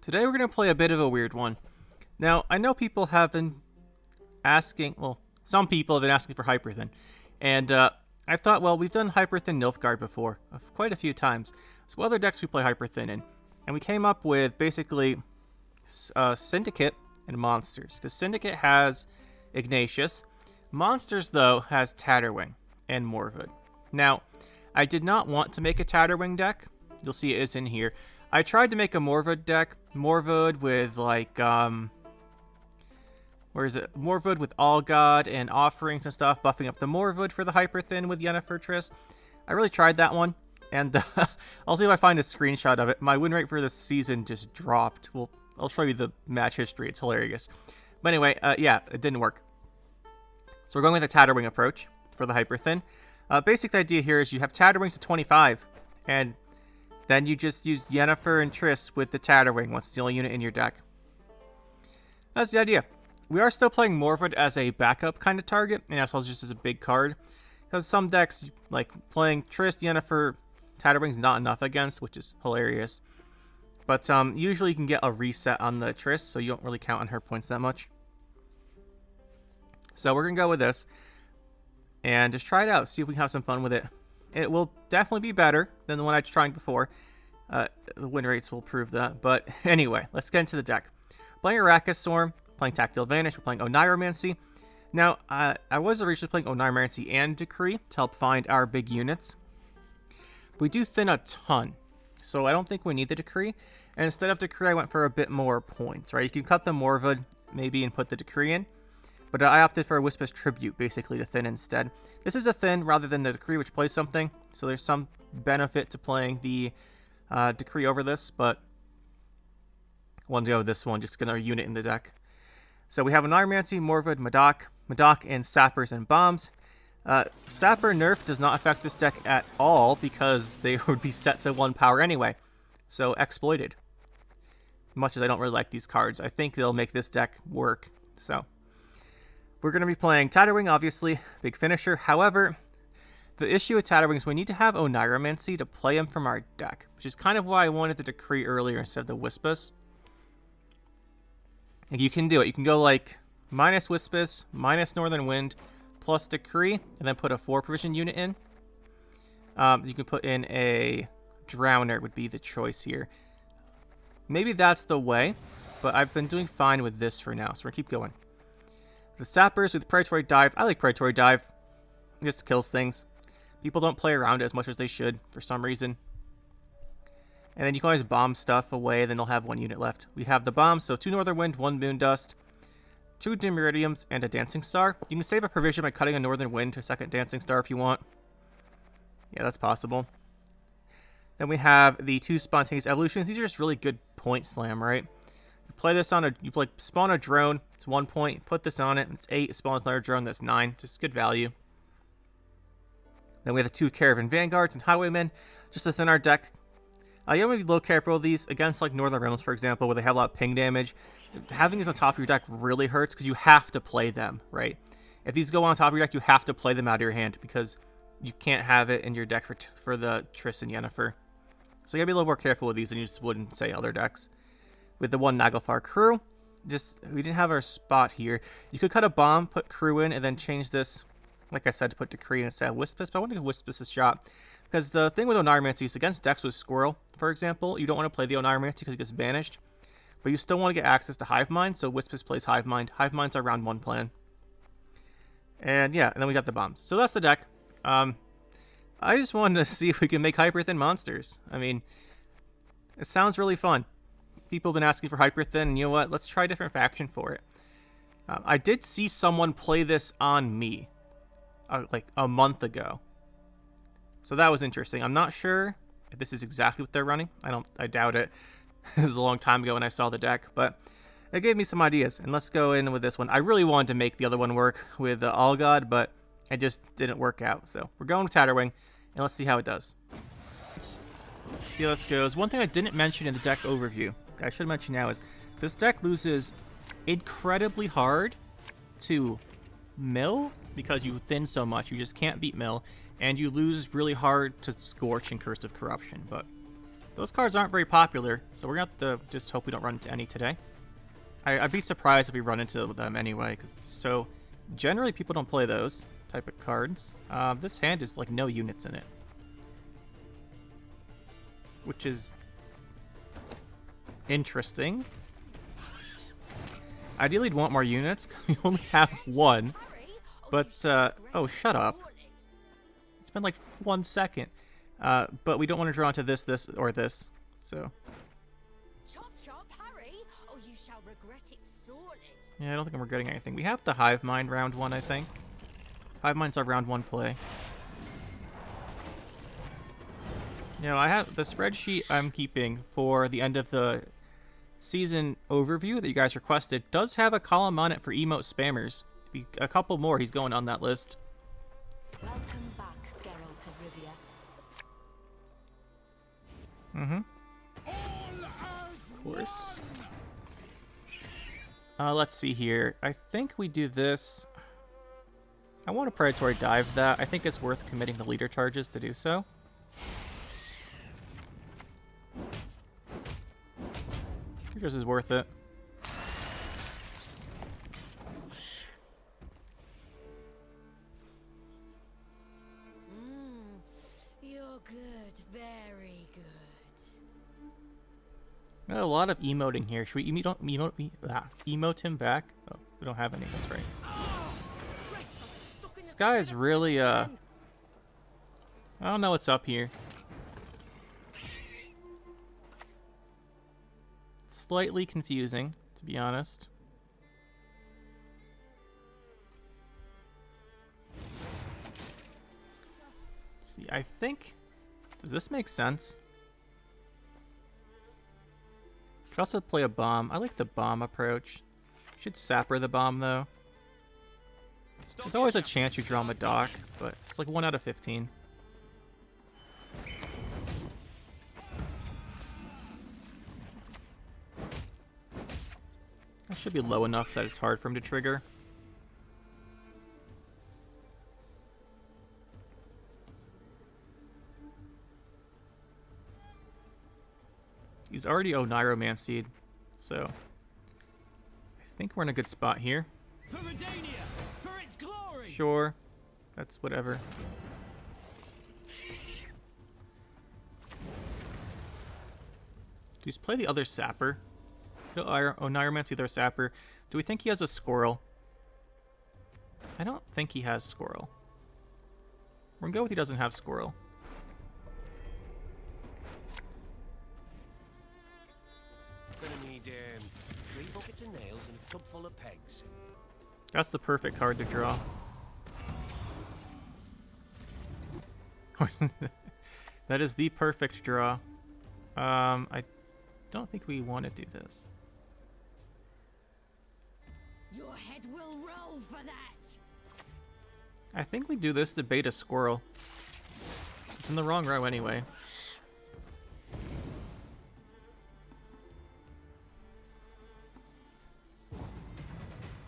Today we're going to play a bit of a weird one. Now, I know people have been asking, well, some people have been asking for Hyperthin. And I thought, well, we've done Hyperthin Nilfgaard before, quite a few times. So what other decks we play Hyperthin in? And we came up with basically Syndicate and Monsters. Because Syndicate has Ignatius. Monsters, though, has Tatterwing and Morwood. Now, I did not want to make a Tatterwing deck. You'll see it is in here. I tried to make a Morwood deck. Morwood with, like, where is it? Morwood with All God and Offerings and stuff, buffing up the Morwood for the Hyperthin with Yennefer Triss. I really tried that one, and I'll see if I find a screenshot of it. My win rate for this season just dropped. Well, I'll show you the match history. It's hilarious. But anyway, yeah, it didn't work. So we're going with a Tatterwing approach for the Hyperthin. Basic idea here is you have Tatterwings to 25, and then you just use Yennefer and Triss with the Tatterwing once it's the only unit in your deck. That's the idea. We are still playing Morwood as a backup kind of target, and also just as a big card. Because some decks, like playing Triss, Yennefer, Tatterwing's not enough against, which is hilarious. But usually you can get a reset on the Triss, so you don't really count on her points that much. So we're going to go with this, and just try it out, see if we can have some fun with it. It will definitely be better than the one I tried before. The win rates will prove that. But anyway, let's get into the deck. Playing Arachas Storm, playing Tactile Vanish, we're playing Oneiromancy. Now, I was originally playing Oneiromancy and Decree to help find our big units. We do thin a ton, so I don't think we need the Decree. And instead of Decree, I went for a bit more points, right? You can cut the Morwood, maybe, and put the Decree in. But I opted for a Wispa's Tribute, basically, to thin instead. This is a thin rather than the Decree, which plays something. So there's some benefit to playing the Decree over this, but I wanted to go with this one, just get our unit in the deck. So we have an Oneiromancy, Morwood, Madoc, and Sappers and Bombs. Sapper nerf does not affect this deck at all because they would be set to 1 power anyway. So exploited. Much as I don't really like these cards, I think they'll make this deck work. So we're going to be playing Tatterwing, obviously, big finisher. However, the issue with Tatterwing is we need to have Oneiromancy to play him from our deck, which is kind of why I wanted the Decree earlier instead of the Wispas. Like, you can do it. You can go like minus Wispas, minus Northern Wind, plus Decree, and then put a 4 provision unit in. You can put in a Drowner would be the choice here. Maybe that's the way, but I've been doing fine with this for now, so we're going to keep going. The Sappers with Predatory Dive. I like Predatory Dive. It just kills things. People don't play around it as much as they should for some reason. And then you can always bomb stuff away, then they'll have 1 unit left. We have the bombs, so 2 Northern Wind, 1 Moondust, 2 Demiridiums, and a Dancing Star. You can save a provision by cutting a Northern Wind to a 2nd Dancing Star if you want. Yeah, that's possible. Then we have the 2 Spontaneous Evolutions. These are just really good point slam, right? You play this on spawn a drone, it's 1 point, put this on it, it's 8, spawns another drone, that's 9, just good value. Then we have the 2 Caravan Vanguards and Highwaymen, just to thin our deck. You want to be a little careful of these against like Northern Realms, for example, where they have a lot of ping damage. Having these on top of your deck really hurts because you have to play them, right? If these go on top of your deck, you have to play them out of your hand because you can't have it in your deck for the Triss and Yennefer. So you gotta be a little more careful with these than you just would in, say, other decks. With the 1 Naglfar crew, we didn't have our spot here. You could cut a bomb, put crew in, and then change this, like I said, to put Decree instead of Wispas, but I want to give Wispas a shot. Because the thing with Oneiromancy is against decks with Squirrel, for example, you don't want to play the Oneiromancy because it gets banished. But you still want to get access to Hive Mind, so Wispas plays Hive Mind. Hive Mind's our round 1 plan. And yeah, and then we got the bombs. So that's the deck. I just wanted to see if we can make Hyperthin monsters. I mean, it sounds really fun. People have been asking for Hyperthin, and you know what? Let's try a different faction for it. I did see someone play this on me, like a month ago. So that was interesting. I'm not sure if this is exactly what they're running. I doubt it. It was a long time ago when I saw the deck, but it gave me some ideas. And let's go in with this one. I really wanted to make the other one work with All God, but it just didn't work out. So we're going with Tatterwing, and let's see how it does. Let's see how this goes. One thing I didn't mention in the deck overview, I should mention now, is this deck loses incredibly hard to Mill because you thin so much. You just can't beat Mill. And you lose really hard to Scorch and Curse of Corruption, but Those cards aren't very popular, so we're going to have to just hope we don't run into any today. I'd be surprised if we run into them anyway, because so generally people don't play those type of cards. This hand is like no units in it, which is interesting. Ideally, we'd want more units. We only have one, but oh, shut up! It's been like 1 second. But we don't want to draw into this, or this. So. Chop, chop, hurry, or you shall regret it sorely. Yeah, I don't think I'm regretting anything. We have the Hive Mind round 1, I think. Hive Mind's our round 1 play. You know, I have the spreadsheet I'm keeping for the end of the season overview that you guys requested. Does have a column on it for emote spammers. A couple more he's going on that list. Welcome back, Geralt of Rivia. Of course. Let's see here. I think we do this. I want to predatory dive that. I think it's worth committing the leader charges to do so. This is worth it. You're good, very good. A lot of emoting here. Should we emote him back? Oh, we don't have any. That's right. This guy is really I don't know what's up here. Slightly confusing, to be honest. Let's see, I think... Does this make sense? Could also play a bomb. I like the bomb approach. Should sapper the bomb, though. There's always a chance you draw him a dock, but it's like 1 out of 15. That should be low enough that it's hard for him to trigger. He's already Oniromancied, so I think we're in a good spot here. For Redania, for its glory. Sure, that's whatever. Just play the other sapper. Oniromancy their sapper. Do we think he has a squirrel? I don't think he has squirrel. We're gonna go with he doesn't have squirrel. Gonna need 3 buckets of nails and a tub full of pegs. That's the perfect card to draw. That is the perfect draw. I don't think we want to do this. Your head will roll for that. I think we do this to bait a squirrel. It's in the wrong row anyway.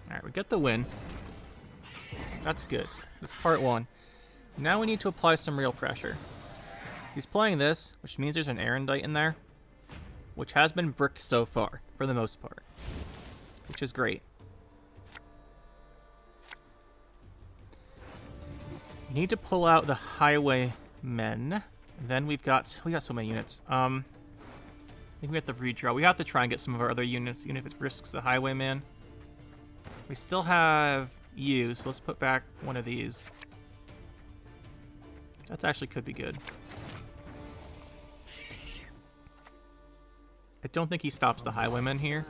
Alright, we get the win. That's good. That's part 1. Now we need to apply some real pressure. He's playing this, which means there's an Erendite in there, which has been bricked so far, for the most part, which is great. We need to pull out the Highwaymen. Then we got so many units. I think we have to redraw. We have to try and get some of our other units, even if it risks the Highwayman. We still have you, so let's put back one of these. That actually could be good. I don't think he stops the Highwaymen here,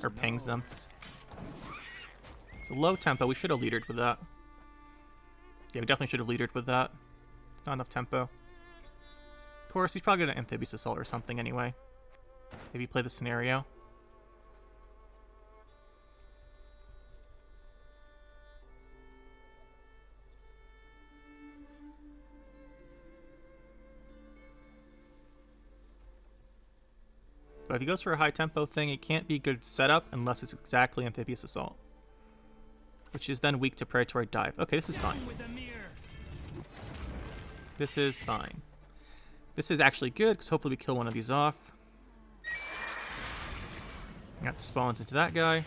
or pings them. It's a low tempo. We should have leadered with that. Yeah, we definitely should have leadered with that. It's not enough tempo. Of course, he's probably going to Amphibious Assault or something anyway. Maybe play the scenario. But if he goes for a high tempo thing, it can't be a good setup unless it's exactly Amphibious Assault, which is then weak to Predatory Dive. Okay, this is fine. This is fine. This is actually good, because hopefully we kill one of these off. Got spawns into that guy.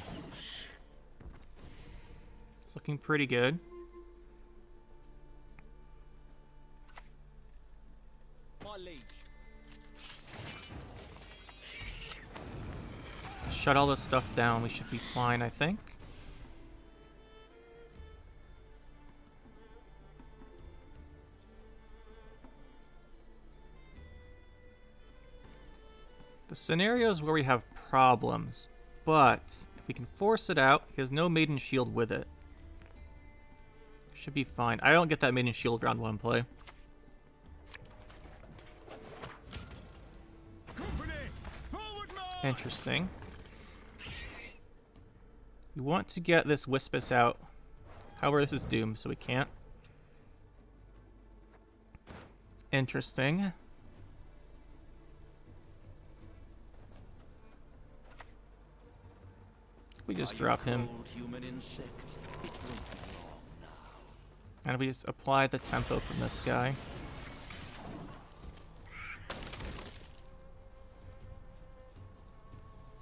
It's looking pretty good. My liege. Shut all this stuff down. We should be fine, I think. The scenarios where we have problems, but if we can force it out, he has no maiden shield with it. Should be fine. I don't get that maiden shield round 1 play. Interesting. We want to get this Wispus out. However, this is doomed, so we can't. Interesting. We just drop him. And we just apply the tempo from this guy.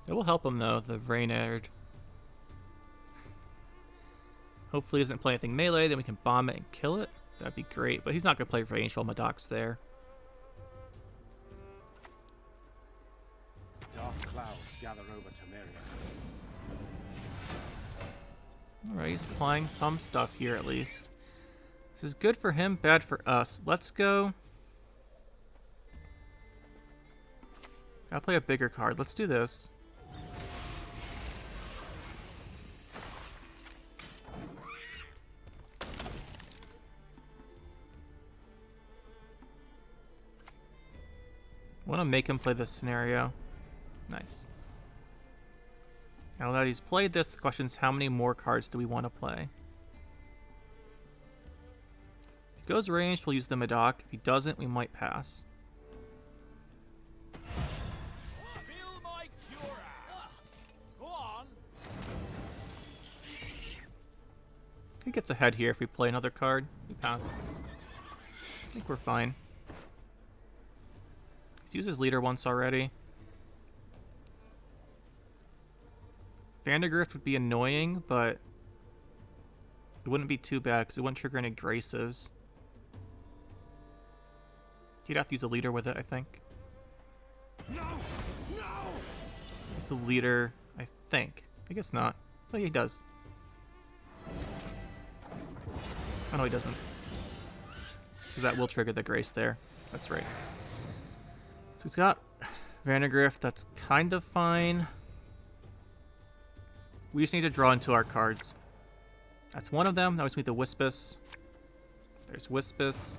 It will help him though, the Reynard. Hopefully he doesn't play anything melee, then we can bomb it and kill it. That'd be great, but he's not going to play range while Madoc's there. Dark clouds gather over Temerian. Alright, he's applying some stuff here at least. This is good for him, bad for us. Let's go. I'll play a bigger card. Let's do this. I want to make him play this scenario. Nice. Now that he's played this, the question is how many more cards do we want to play? If he goes ranged, we'll use the Madoc. If he doesn't, we might pass. He gets ahead here if we play another card. We pass. I think we're fine. He's used his leader once already. Vandergrift would be annoying, but it wouldn't be too bad because it wouldn't trigger any graces. He'd have to use a leader with it, I think. No! No! He's the leader, I think. I guess not. Oh, yeah, he does. Oh, no, he doesn't. Because that will trigger the grace there. That's right. So he's got Vandergrift. That's kind of fine. We just need to draw into our cards. That's one of them. Now we just need the Wispus. There's Wispus.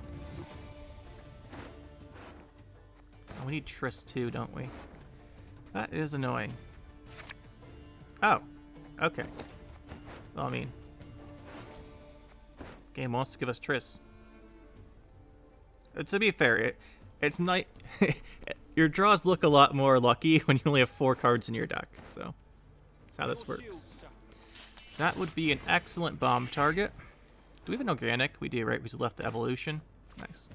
Oh, we need Triss too, don't we? That is annoying. Oh, okay. Well, I mean, game wants to give us Triss. To be fair, it's night. Your draws look a lot more lucky when you only have 4 cards in your deck. So that's how this works. That would be an excellent bomb target. Do we have an organic? We do, right? We just left the evolution. Nice.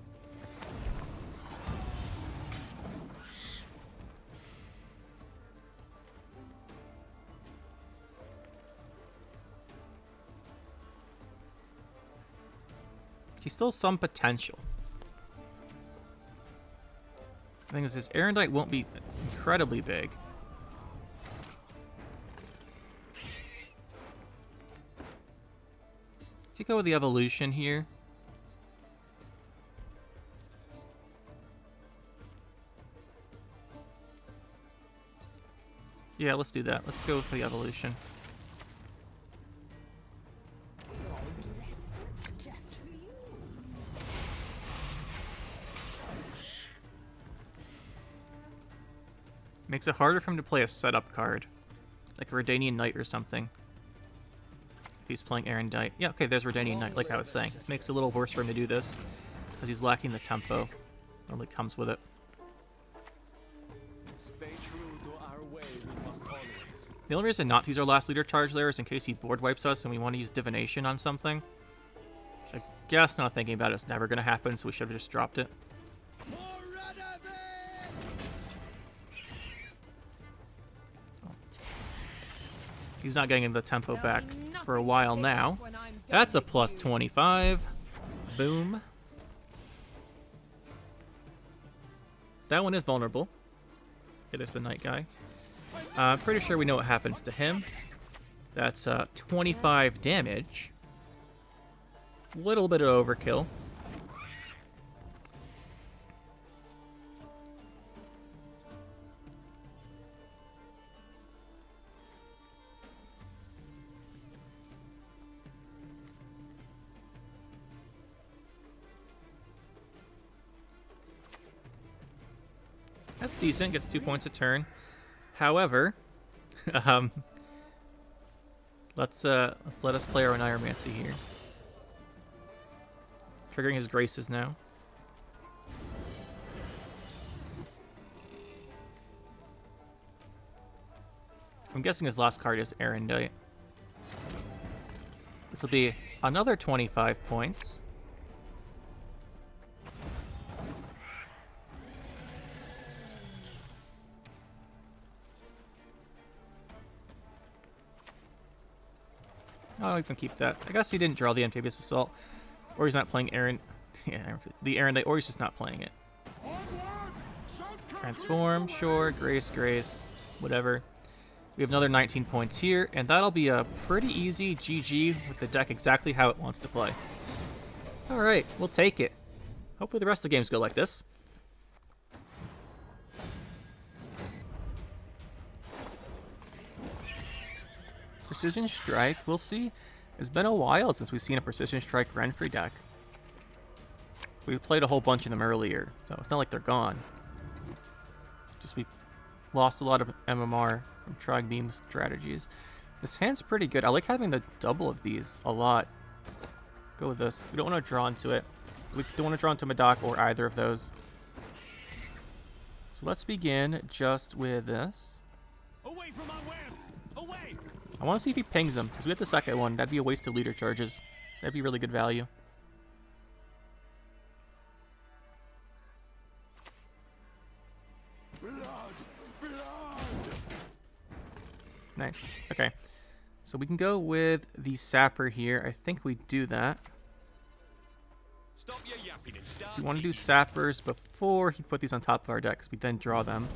He's still some potential. The thing is, his Erendite won't be incredibly big. Let's go with the evolution here. Yeah, let's do that. Let's go for the evolution. Makes it harder for him to play a setup card. Like a Redanian Knight or something. If he's playing Erendite. Yeah, okay, there's Redanian Knight, like I was saying. This makes it a little worse for him to do this. Because he's lacking the tempo. Normally comes with it. Stay true to our way, we must always. The only reason not to use our last leader charge there is in case he board wipes us and we want to use Divination on something. Which I guess, not thinking about it, it's never going to happen, so we should have just dropped it. He's not getting the tempo back for a while now. That's a plus 25. Boom. That one is vulnerable. Okay, there's the night guy. I'm pretty sure we know what happens to him. That's 25 damage. Little bit of overkill. That's decent, gets 2 points a turn. However, let's let us play our Neuromancy here. Triggering his graces now. I'm guessing his last card is Erendite. This will be another 25 points. Oh, he's gonna keep that. I guess he didn't draw the Amphibious Assault. Or he's not playing the Erendite, or he's just not playing it. Transform, sure, Grace, whatever. We have another 19 points here, and that'll be a pretty easy GG with the deck exactly how it wants to play. Alright, we'll take it. Hopefully the rest of the games go like this. Precision Strike, we'll see. It's been a while since we've seen a Precision Strike Renfri deck. We played a whole bunch of them earlier, so it's not like they're gone. Just we lost a lot of MMR from trying beam strategies. This hand's pretty good. I like having the double of these a lot. Go with this. We don't want to draw into it. We don't want to draw into Madoc or either of those. So let's begin just with this. Away from our wares! Away! I want to see if he pings them, because we have the second one. That'd be a waste of leader charges. That'd be really good value. Nice. Okay. So we can go with the Sapper here. I think we do that. Stop your yapping and start So we want to do Sappers before he put these on top of our deck, because we then draw them.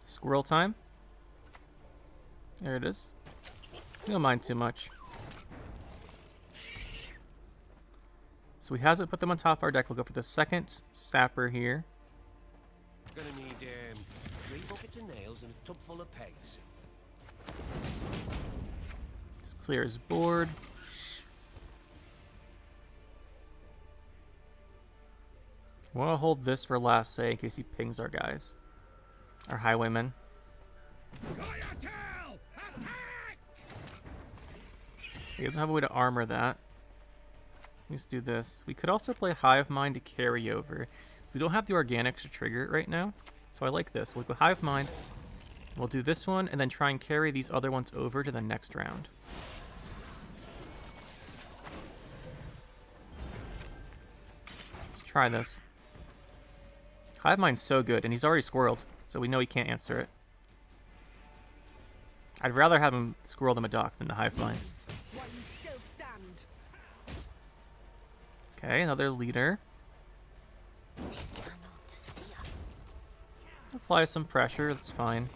Squirrel time. There it is. You don't mind too much. So he hasn't put them on top of our deck. We'll go for the second Sapper here. Gonna need 3 buckets of nails and a tub full of pegs. Just clear his board. I want to hold this for last say in case he pings our guys. Our highwaymen. He doesn't have a way to armor that. Let's do this. We could also play Hive Mind to carry over. We don't have the organics to trigger it right now, so I like this. We'll go Hive Mind. We'll do this one, and then try and carry these other ones over to the next round. Let's try this. Hive Mind's so good, and he's already squirreled, so we know he can't answer it. I'd rather have him squirrel the Madoc than the Hive Mind. While you still stand. Okay, another leader. They cannot see us. Apply some pressure, that's fine.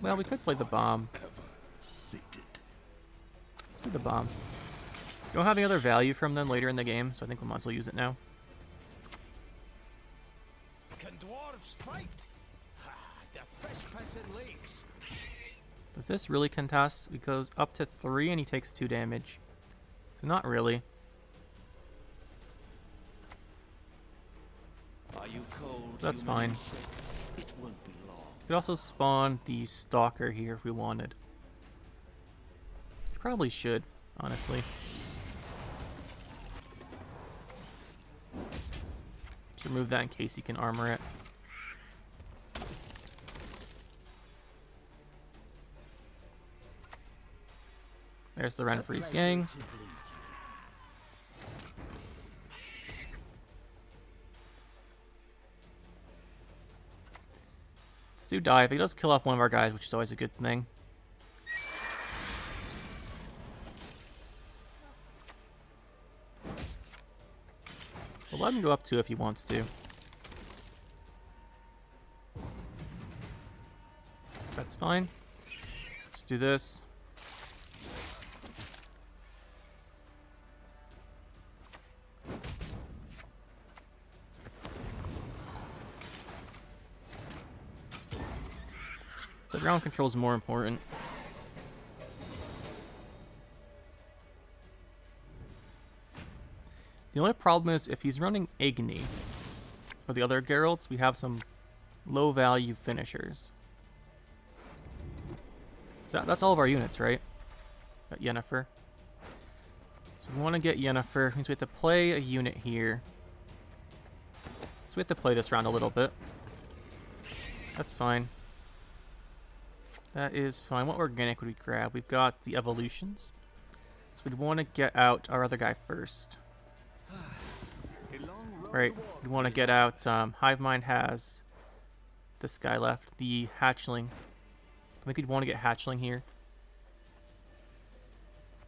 Well, we could play the bomb. Let's do the bomb. Don't have any other value from them later in the game, so I think we might as well use it now. Can dwarves fight? The fresh-passing lakes. Does this really contest? It goes up to 3 and he takes 2 damage. So not really. Are you cold? That's fine. It won't be long. We could also spawn the Stalker here if we wanted. Probably should, honestly. Just remove that in case he can armor it. There's the Renfri's gang. Let's do dive. He does kill off one of our guys, which is always a good thing. We'll let him go up 2 if he wants to. That's fine. Let's do this. The ground control is more important. The only problem is if he's running Igni or the other Geralts, we have some low value finishers. So that's all of our units, right? Got Yennefer. So we want to get Yennefer. Means we have to play a unit here. So we have to play this round a little bit. That's fine. That is fine. What organic would we grab? We've got the evolutions. So we'd want to get out our other guy first. Right, we want to get out, Hivemind has this guy left, the Hatchling. I think we'd want to get Hatchling here.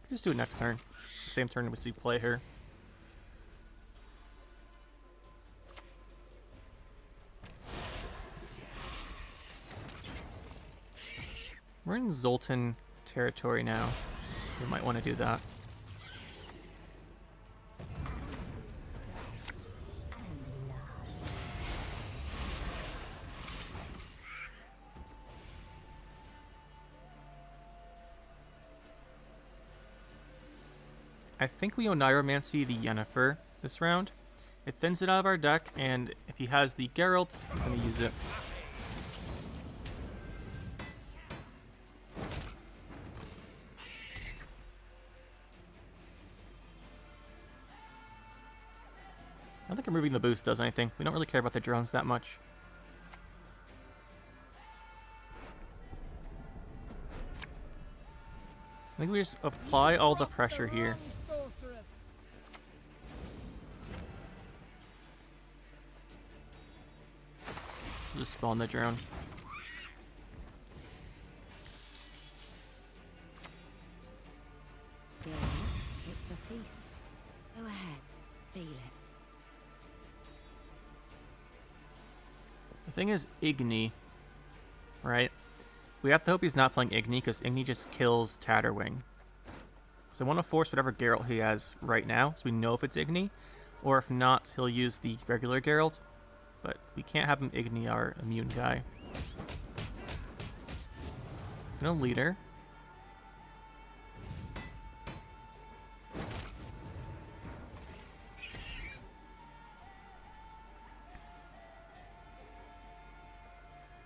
Just do it next turn. The same turn we see play her. We're in Zoltan territory now. We might want to do that. I think we Oniromancy the Yennefer this round. It thins it out of our deck, and if he has the Geralt, he's going to use it. I don't think removing the boost does anything. We don't really care about the drones that much. I think we just apply all the pressure here. Just spawn the drone. Yeah, it's Batiste. Go ahead, feel it. The thing is Igni, right? We have to hope he's not playing Igni, because Igni just kills Tatterwing. So I want to force whatever Geralt he has right now, so we know if it's Igni, or if not, he'll use the regular Geralt. But we can't have him Igni our immune guy. There's no leader.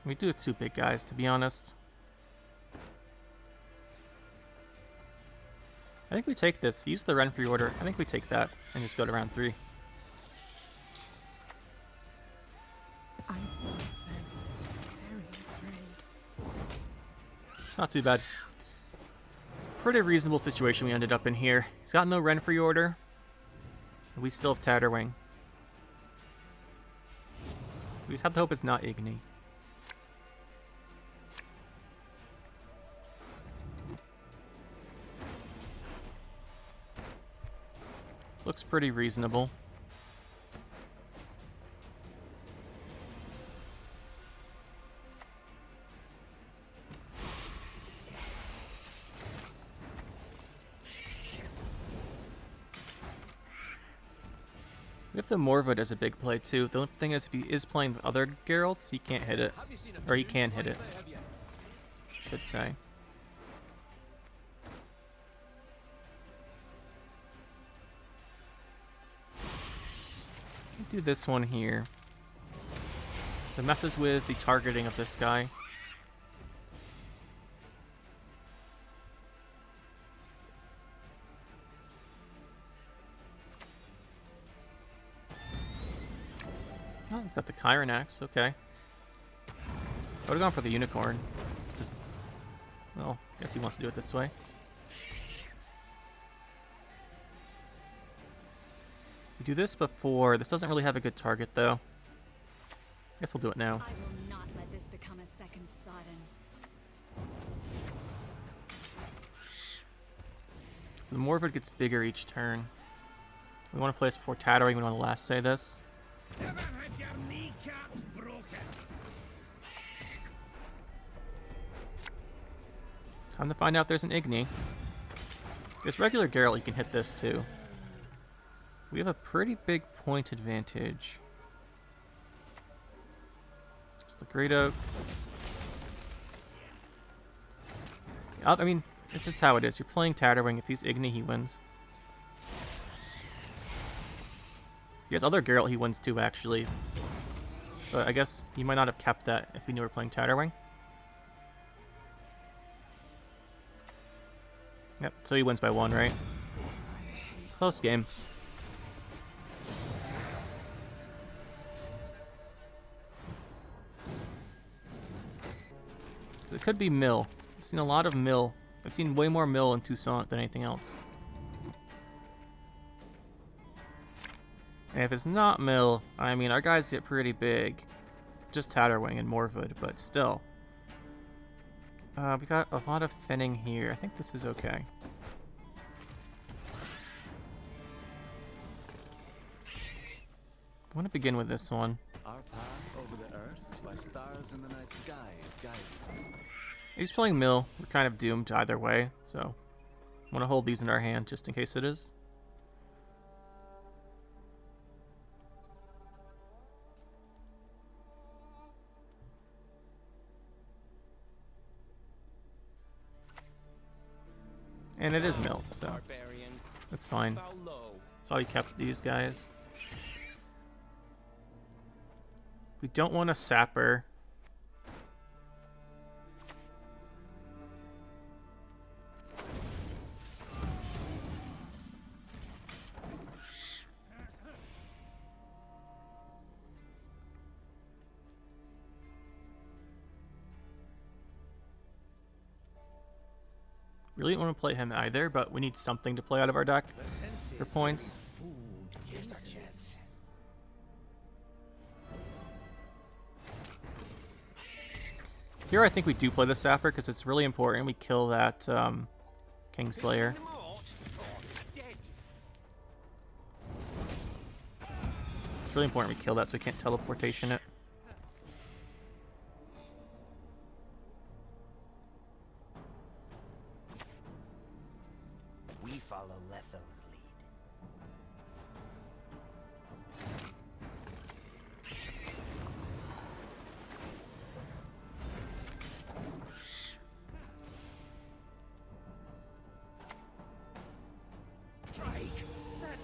We do have 2 big guys, to be honest. I think we take this. Use the Renfri order. I think we take that and just go to round 3. I'm so very afraid. It's not too bad. It's a pretty reasonable situation we ended up in here. He's got no Renfri order. And we still have Tatterwing. We just have to hope it's not Igni. This looks pretty reasonable. We have the Morva as a big play too. The only thing is, if he is playing with other Geralts, he can't hit it. Or he can hit it, should say. Do this one here. So it messes with the targeting of this guy. Oh, he's got the Chiron Axe, okay. I would have gone for the Unicorn. It's just, well, I guess he wants to do it this way. We do this before. This doesn't really have a good target, though. Guess we'll do it now. I will not let this become a second Sodden. So the Morvid gets bigger each turn. We want to play this before Tatterwing. We want to last say this. Never had your kneecaps broken. Time to find out if there's an Igni. If there's regular Geralt, you can hit this too. We have a pretty big point advantage. It's the Great Oak. I mean, it's just how it is. You're playing Tatterwing. If he's Igni, he wins. He has other Geralt he wins too, actually. But I guess he might not have kept that if he knew we were playing Tatterwing. Yep, so he wins by 1, right? Close game. It could be Mill. I've seen a lot of Mill. I've seen way more Mill in Toussain than anything else. And if it's not Mill, I mean, our guys get pretty big. Just Tatterwing and Morvid, but still. We got a lot of thinning here. I think this is okay. I want to begin with this one. Our path over the earth by stars in the night sky is guided. He's playing Mill. We're kind of doomed either way, so I want to hold these in our hand just in case it is. And it is Mill, so that's fine. That's why we kept these guys. We don't want a Sapper. Really don't want to play him either, but we need something to play out of our deck for points. Here I think we do play the Sapper because it's really important we kill that Kingslayer. It's really important we kill that so we can't teleportation it. We follow Letho's lead.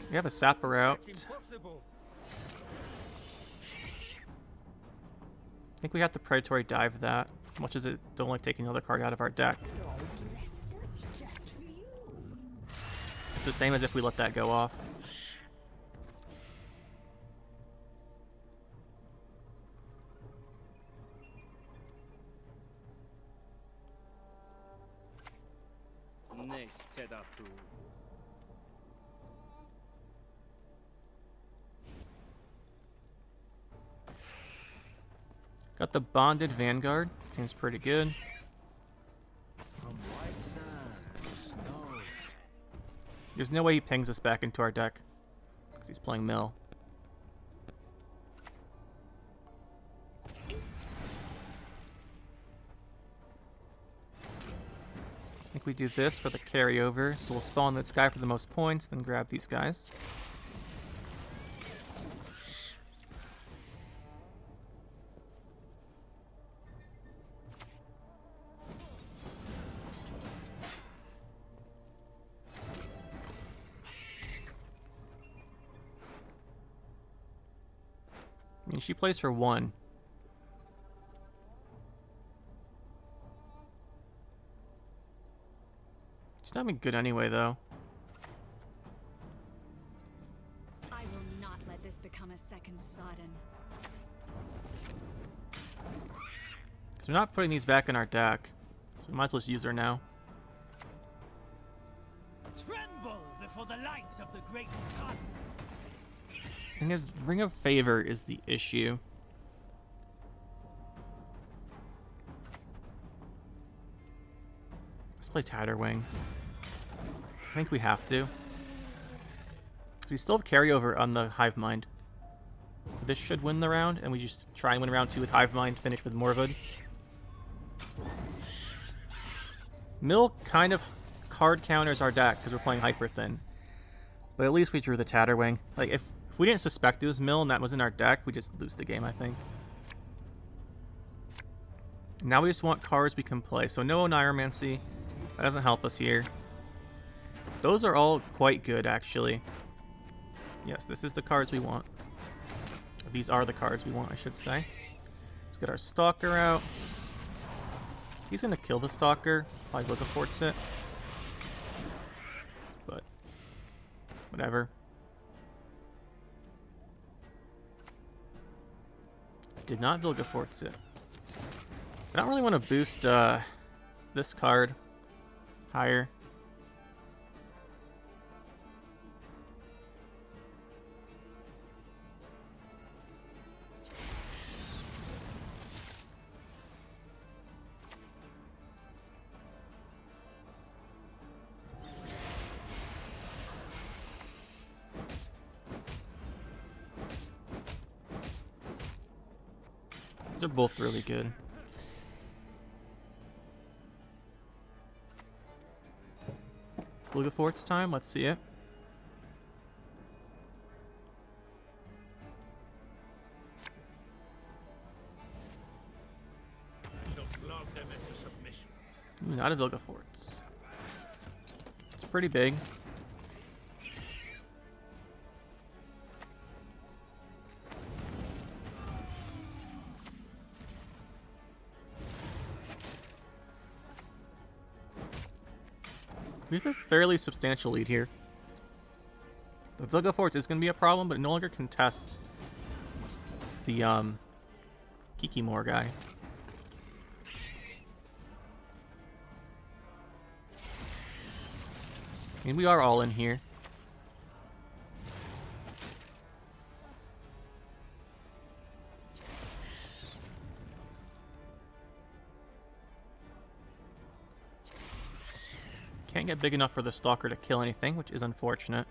We have a Sapper out. I think we have to Predatory Dive that, as much as it don't like taking another card out of our deck. It's the same as if we let that go off. Got the Bonded Vanguard. Seems pretty good. From white sand to snows. There's no way he pings us back into our deck because he's playing Mill. I think we do this for the carryover, so we'll spawn this guy for the most points, then grab these guys. I mean, she plays for 1. She's not even good anyway, though. I will not let this become a second Sodden. Because we're not putting these back in our deck, so we might as well just use her now. Tremble before the light of the great sun. And his Ring of Favor is the issue. Let's play Tatterwing. I think we have to. So we still have carryover on the Hive Mind. This should win the round, and we just try and win round 2 with Hive Mind, finish with Morwood. Mill kind of card counters our deck because we're playing Hyperthin. But at least we drew the Tatterwing. Like, if we didn't suspect it was Mill and that was in our deck, we just lose the game, I think. Now we just want cards we can play. So no Oneiromancy. That doesn't help us here. Those are all quite good, actually. Yes, this is the cards we want. These are the cards we want, I should say. Let's get our Stalker out. He's going to kill the Stalker. Probably look a Forts it. But, whatever. Did not Vilga Forts it. I don't really want to boost this card higher. These are both really good. Fort's time, let's see it. Shall flog them into submission. Ooh, not a Vilgaforts. It's pretty big. We have a fairly substantial lead here. The Vilgaforts is going to be a problem, but it no longer contests the Kikimor guy. I mean, we are all in here. Can't get big enough for the Stalker to kill anything, which is unfortunate.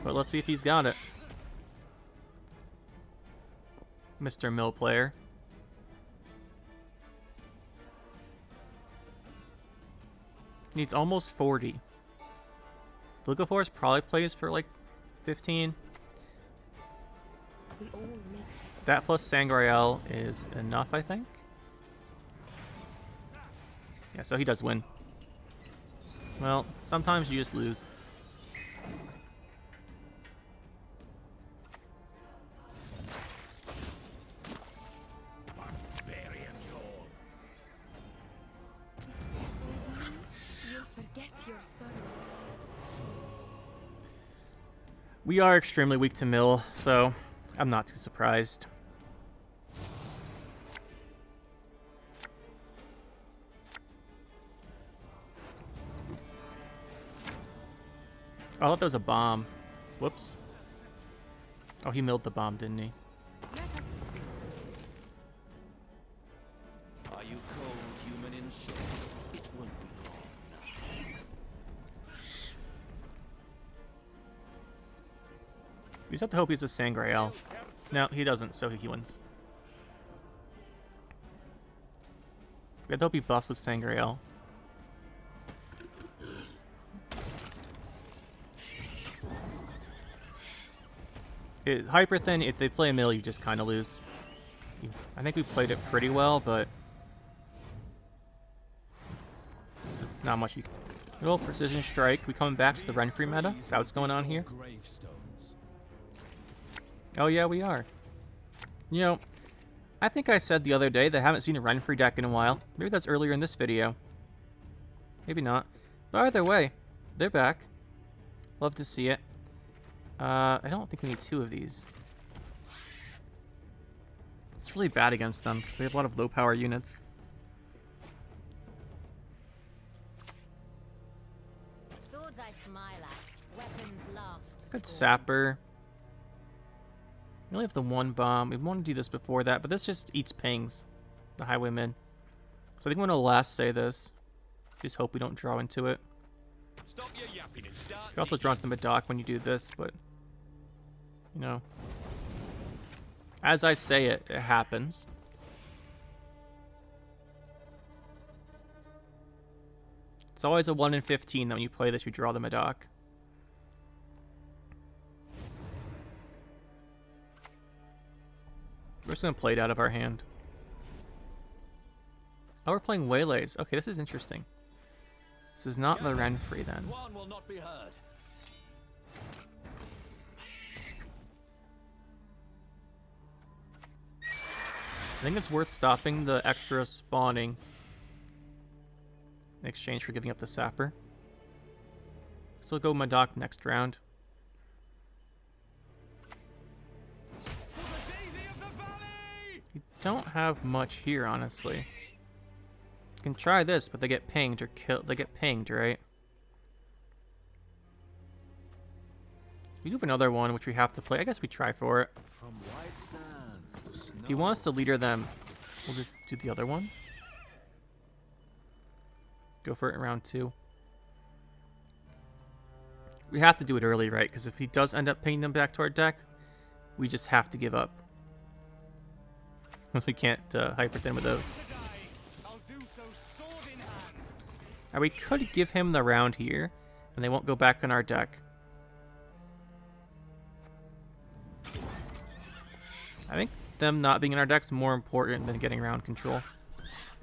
But let's see if he's got it. Mr. Mill player. Needs almost 40. Vilgaforce probably plays for like 15. That plus Sangreal is enough, I think. Yeah, so he does win. Well, sometimes you just lose. Barbarians all. You'll forget your sorrows. We are extremely weak to Mill, so I'm not too surprised. Oh, I thought there was a bomb. Whoops. Oh, he milled the bomb, didn't he? Let us see. Are you cold, human in soul? It won't be long now. We just have to hope he's a Sangreal. No, he doesn't, so he wins. We have to hope he buffs with Sangreal. Hyperthin, if they play a mill, you just kind of lose. I think we played it pretty well, but there's not much you can. Little Precision Strike. We coming back to the Renfri meta? Is that what's going on here? Oh yeah, we are. You know, I think I said the other day that I haven't seen a Renfri deck in a while. Maybe that's earlier in this video. Maybe not. But either way, they're back. Love to see it. I don't think we need 2 of these. It's really bad against them because they have a lot of low power units. Swords I smile at. Weapons laugh to Good scorn. sapper. We only have the one bomb. We want to do this before that, but this just eats pings. The highwaymen. So I think I'm going to last say this. Just hope we don't draw into it. Stop your yapping and start. You can also draw into the mid-dock when you do this, but... You know. As I say it, it happens. It's always a 1 in 15 that when you play this, you draw the mid-dock. We're just going to play it out of our hand. Oh, we're playing Waylays. Okay, this is interesting. This is not the Renfri then. One will not be heard. I think it's worth stopping the extra spawning in exchange for giving up the sapper. So we'll go Madoc next round. You don't have much here, honestly. You can try this, but they get pinged or killed. They get pinged, right? We do have another one, which we have to play. I guess we try for it. From white sands to snow. If he wants to leader them, we'll just do the other one. Go for it in round 2. We have to do it early, right? Because if he does end up pinging them back to our deck, we just have to give up. We can't Hyperthin with those. Now we could give him the round here, and they won't go back on our deck. I think them not being in our deck is more important than getting round control.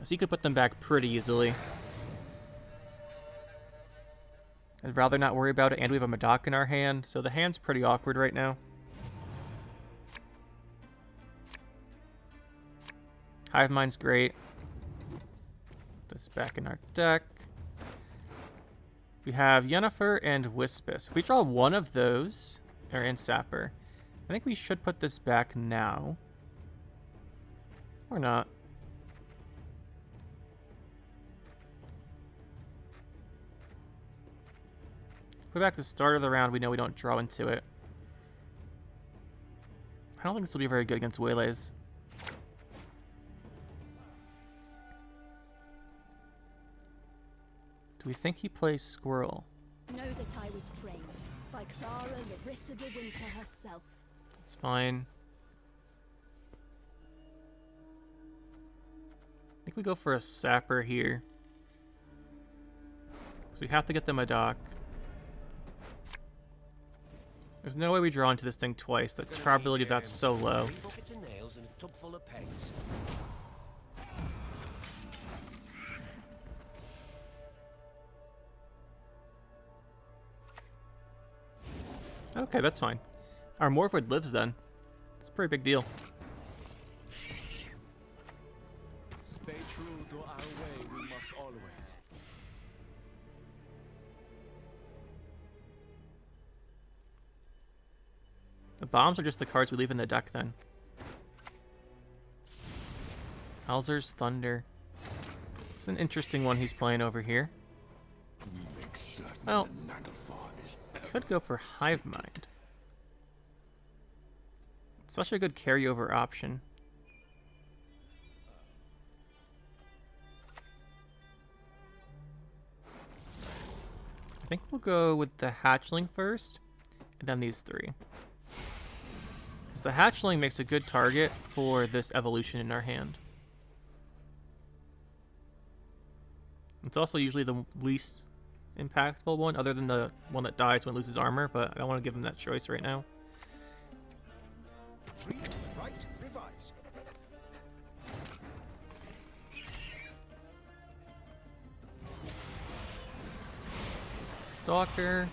So you could put them back pretty easily. I'd rather not worry about it, and we have a Madoc in our hand, so the hand's pretty awkward right now. Hive Mind's great. Put this back in our deck. We have Yennefer and Wispus. If we draw one of those, or in Sapper, I think we should put this back now. Or not. Put back the start of the round, we know we don't draw into it. I don't think this will be very good against Waylays. Do we think he plays Squirrel? Know that I was trained by Clara Larissa de Winter herself. It's fine. I think we go for a Sapper here. So we have to get the Madoc. There's no way we draw into this thing twice. The probability of that's so low. 3 buckets of nails and a tub full of pegs. Okay, that's fine. Our Morphoid lives then. It's a pretty big deal. Stay true to our way, we must always. The bombs are just the cards we leave in the deck then. Alzur's Thunder. It's an interesting one he's playing over here. Well, could go for Hive Mind. It's such a good carryover option. I think we'll go with the Hatchling first, and then these 3. Because the Hatchling makes a good target for this evolution in our hand. It's also usually the least impactful one, other than the one that dies when it loses armor, but I don't want to give him that choice right now. Read, write, revise. Stalker.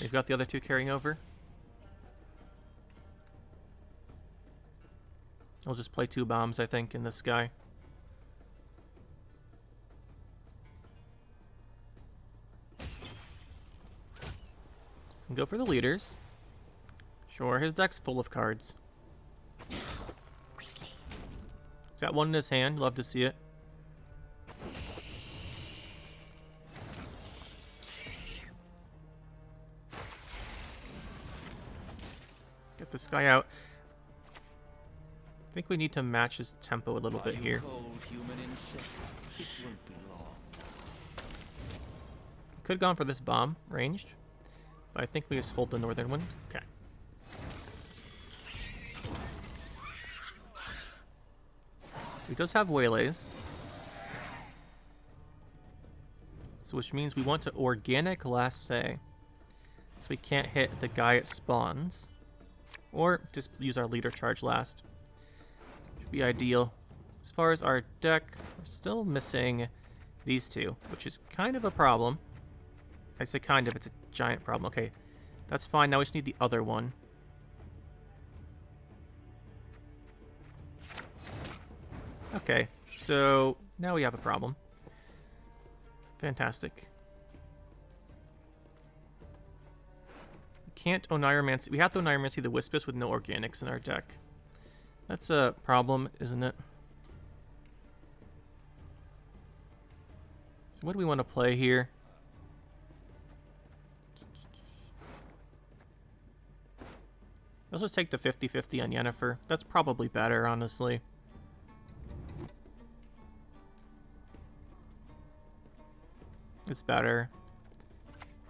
They've got the other 2 carrying over. I'll just play 2 bombs, I think, in this guy. And go for the leaders. Sure, his deck's full of cards. He's got one in his hand. Love to see it. Get this guy out. I think we need to match his tempo a little bit here. Could have gone for this bomb, ranged. But I think we just hold the northern wind. Okay. So he does have Waylays. So which means we want to organic last say. So we can't hit the guy it spawns. Or just use our leader charge last. Should be ideal. As far as our deck, we're still missing these two, which is kind of a problem. I say kind of, it's a giant problem. Okay, that's fine. Now we just need the other one. Okay, so now we have a problem. Fantastic. We can't Oniromancy. We have to Oniromancy the Wispus with no organics in our deck. That's a problem, isn't it? So what do we want to play here? Let's just take the 50-50 on Yennefer. That's probably better, honestly. It's better.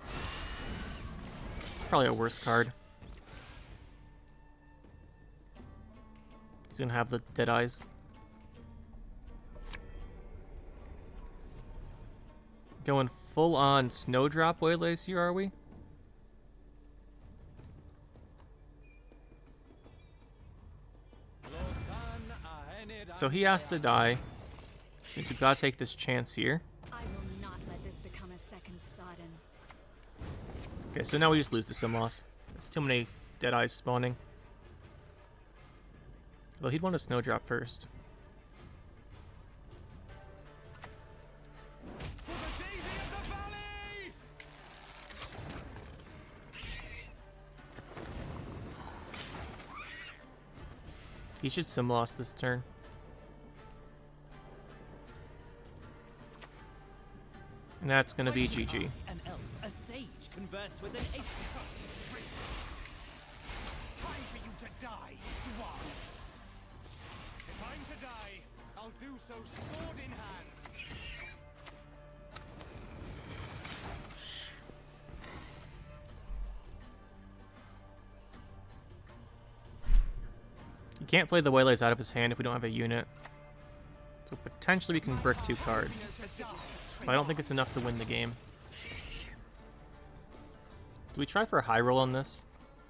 It's probably a worse card. He's gonna have the Dead Eyes. Going full on Snowdrop Waylays here, are we? So he has to die. Means we've got to take this chance here. I will not let this become a second sudden. Okay, so now we just lose to Simloss. There's too many Dead Eyes spawning. Although he'd want a Snowdrop first. He should Simloss this turn. And that's gonna be GG. An elf, a sage, conversed with an ape. Racists. Time for you to die, Dwarf. If I'm to die, I'll do so sword in hand. You can't play the Waylays out of his hand if we don't have a unit. So potentially we can brick 2 cards. But I don't think it's enough to win the game. Do we try for a high roll on this?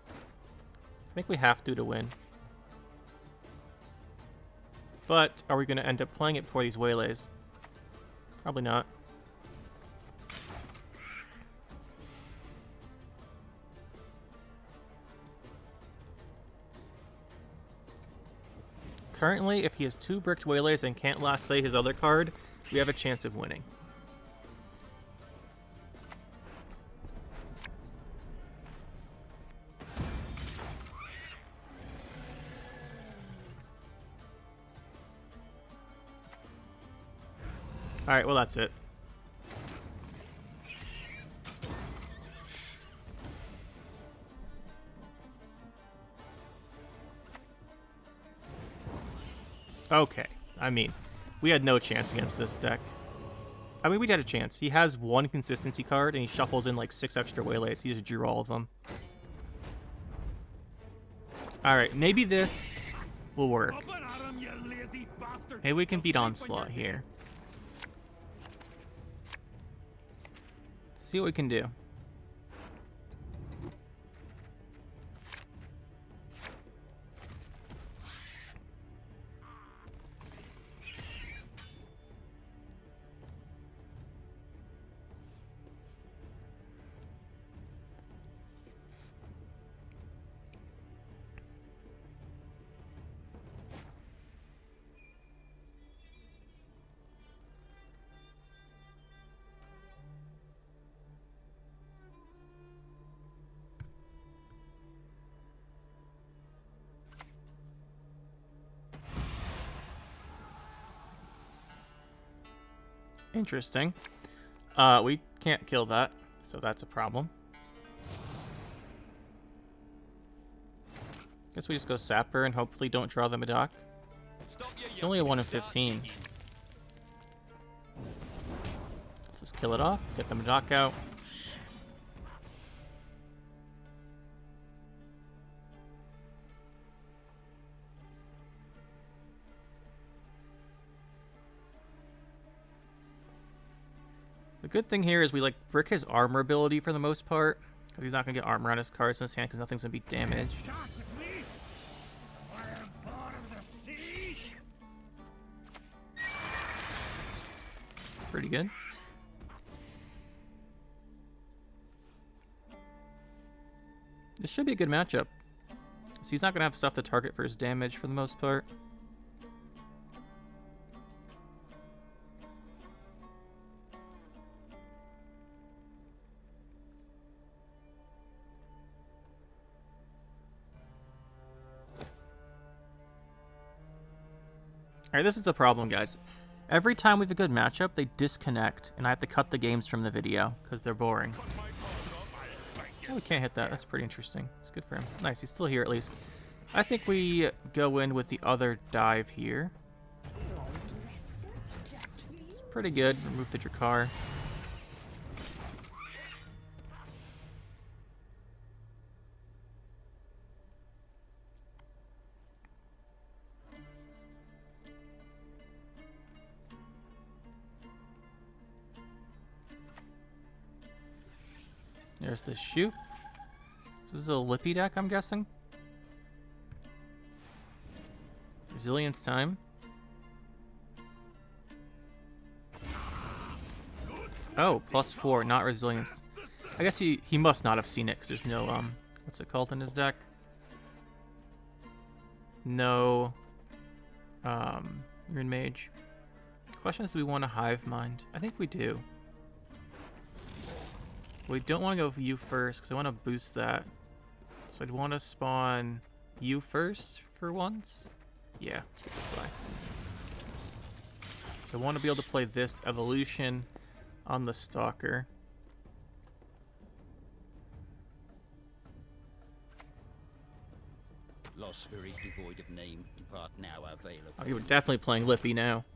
I think we have to win. But are we going to end up playing it before these Waylays? Probably not. Currently, if he has 2 bricked Waylays and can't last say his other card, we have a chance of winning. Alright, well that's it. Okay, I mean, we had no chance against this deck. I mean, we had a chance. He has 1 consistency card, and he shuffles in like 6 extra Waylays. He just drew all of them. Alright, maybe this will work. Maybe we can beat Onslaught here. See what we can do. Interesting. We can't kill that, so that's a problem. Guess we just go Sapper and hopefully don't draw the Madoc. It's only a 1 in 15. Let's just kill it off, get the Madoc out. The good thing here is we like brick his armor ability for the most part, because he's not going to get armor on his cards in his hand because nothing's going to be damaged. Pretty good. This should be a good matchup. So he's not going to have stuff to target for his damage for the most part. Alright, this is the problem, guys. Every time we have a good matchup, they disconnect, and I have to cut the games from the video, because they're boring. Oh, we can't hit that. That's pretty interesting. It's good for him. Nice, he's still here at least. I think we go in with the other dive here. It's pretty good. Remove the Drakkar. There's the Shupe. This is a Lippy deck, I'm guessing. Resilience time. Oh, +4, not resilience. I guess he must not have seen it because there's no what's it called in his deck? No Rune Mage. Question is, do we want to Hive Mind? I think we do. We don't want to go for you first because I want to boost that. So I'd want to spawn you first for once. Yeah, let's get this way. So I want to be able to play this evolution on the Stalker. Lost spirit devoid of name, depart now available. Oh, you were definitely playing Lippy now.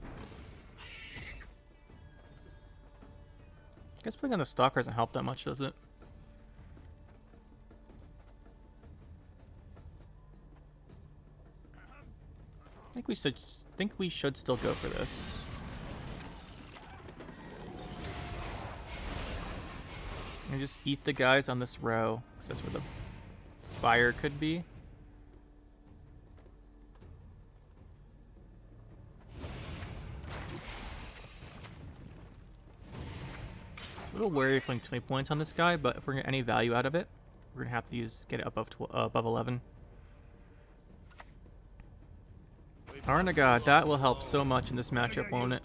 I guess putting on the Stalker doesn't help that much, does it? I think we should still go for this. And just eat the guys on this row, because that's where the fire could be. A little wary of playing 20 points on this guy, but if we're going to get any value out of it, we're going to have to get it above 11. Arnagad, that will help so much in this matchup, won't it?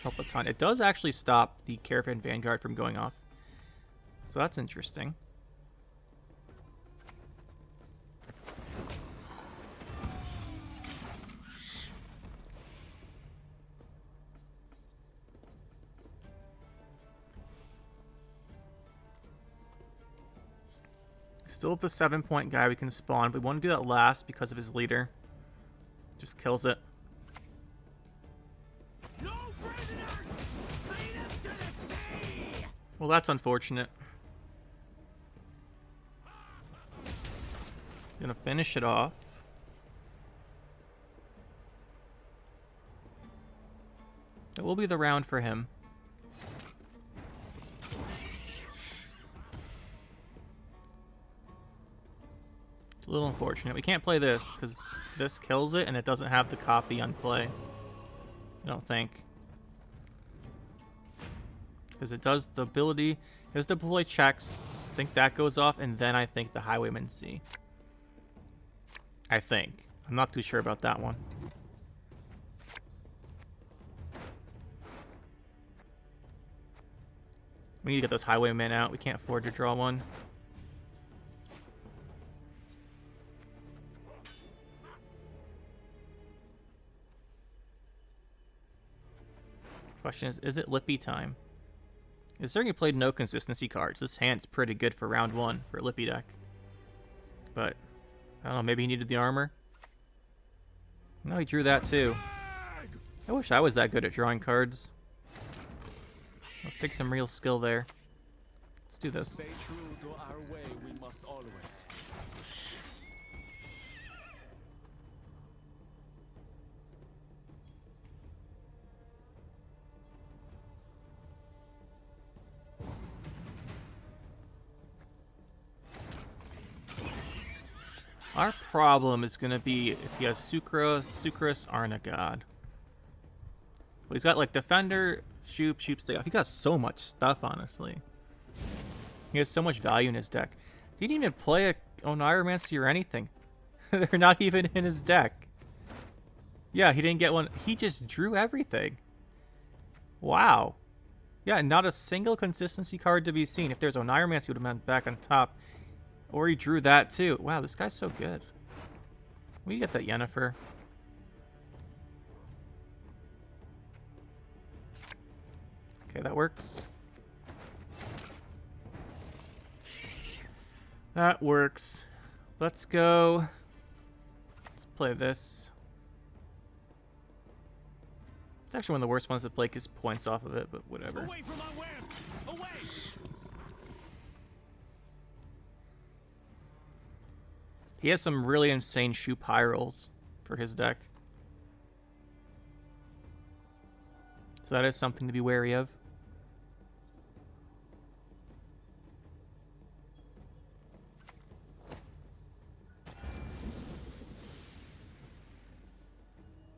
Help a ton. It does actually stop the Caravan Vanguard from going off. So that's interesting. Still the 7-point guy we can spawn. We want to do that last because of his leader. Just kills it. No prisoners! Lead us to the sea! Well, that's unfortunate. Gonna finish it off. It will be the round for him. It's a little unfortunate. We can't play this because this kills it and it doesn't have the copy on play. I don't think. Because it does the ability. Here's deploy checks. I think that goes off, and then I think the Highwayman C. I think. I'm not too sure about that one. We need to get those Highwaymen out. We can't afford to draw one. Question is it Lippy time? Considering he played no consistency cards, this hand's pretty good for round 1 for a Lippy deck. But, I don't know, maybe he needed the armor? No, he drew that too. I wish I was that good at drawing cards. Let's take some real skill there. Let's do this. Stay true to our way, we must always. Our problem is going to be if he has Sucrus, Arnagod. Well, he's got like Defender, Shupe, Stay Off. He got so much stuff, honestly. He has so much value in his deck. He didn't even play a Oneiromancy or anything. They're not even in his deck. Yeah, he didn't get one. He just drew everything. Wow. Yeah, not a single consistency card to be seen. If there's Oneiromancy, he would have been back on top. Or he drew that too. Wow, this guy's so good. We get that Yennefer. Okay, that works. That works. Let's go. Let's play this. It's actually one of the worst ones to play because points off of it, but whatever. Away from our wares! Away! He has some really insane Shupe rolls for his deck. So that is something to be wary of.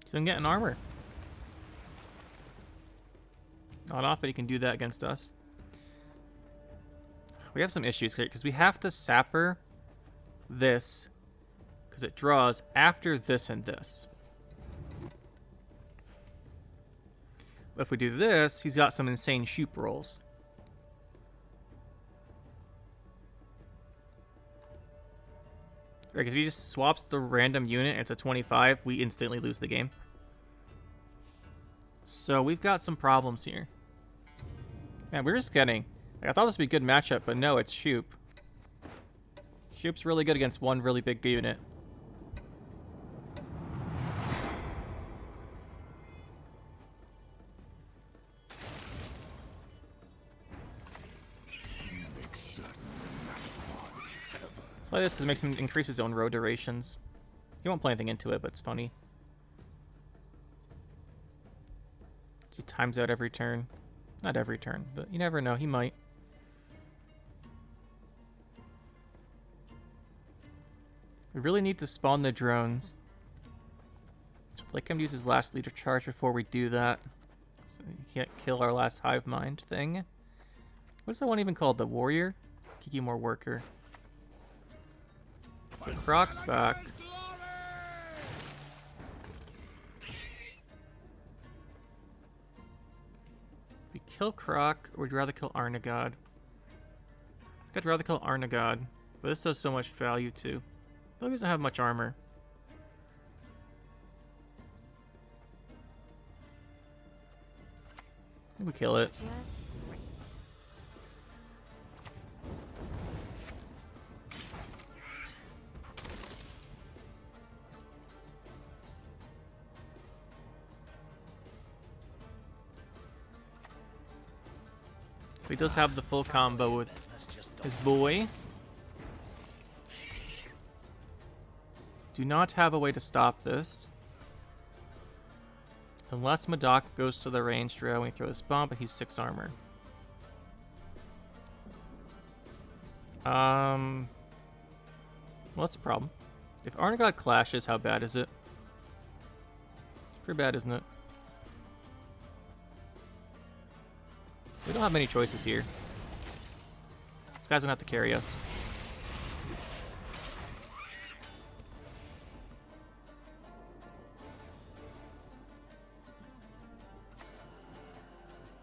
He's gonna get an armor. Not often he can do that against us. We have some issues here because we have to sapper this because it draws after this and this. But if we do this, he's got some insane Shupe rolls. Right, because if he just swaps the random unit and it's a 25, we instantly lose the game. So we've got some problems here. And we're just getting... Like, I thought this would be a good matchup, but no, it's Shupe. Shupe's really good against one really big unit. Play this because it makes him increase his own row durations. He won't play anything into it, but it's funny. He times out every turn. Not every turn, but you never know. He might. We really need to spawn the drones. So I'd like him to use his last leader charge before we do that. So he can't kill our last hive mind thing. What is that one even called? The warrior? Kikimore worker. So Croc's back. We kill Croc, or would you rather kill Arnagod? I think I'd rather kill Arnagod, but this does so much value too. He doesn't have much armor. I think we kill it. Just great. So he does have the full combo with his boy. Do not have a way to stop this. Unless Madoc goes to the ranged row and we throw this bomb, but he's 6 armor. Well, that's a problem. If Arnagod clashes, how bad is it? It's pretty bad, isn't it? We don't have many choices here. This guy's gonna have to carry us.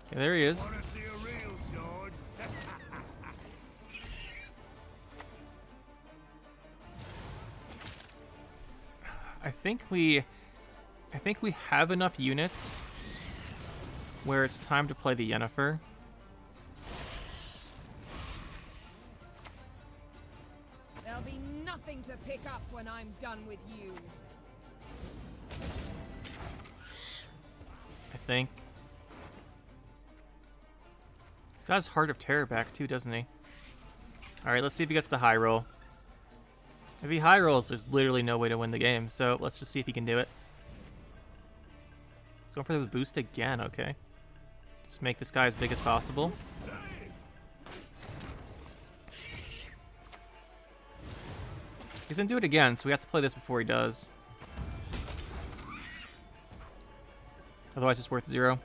Okay, there he is. I think we have enough units. where it's time to play the Yennefer. There'll be nothing to pick up when I'm done with you. I think. He's got his Heart of Terror back too, doesn't he? Alright, let's see if he gets the high roll. If he high rolls, there's literally no way to win the game, so let's just see if he can do it. He's going for the boost again, okay. Just make this guy as big as possible. He's gonna do it again, so we have to play this before he does. Otherwise it's worth 0.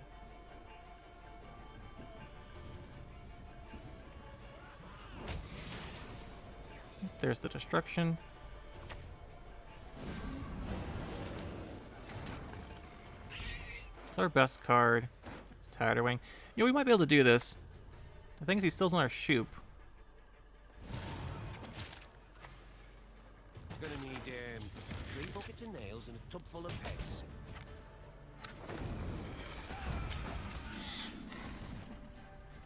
There's the destruction. It's our best card. It's Tatterwing. You know, we might be able to do this. The thing is, he still's on our Shupe. Gonna need 3 buckets of nails and a tub full of pegs.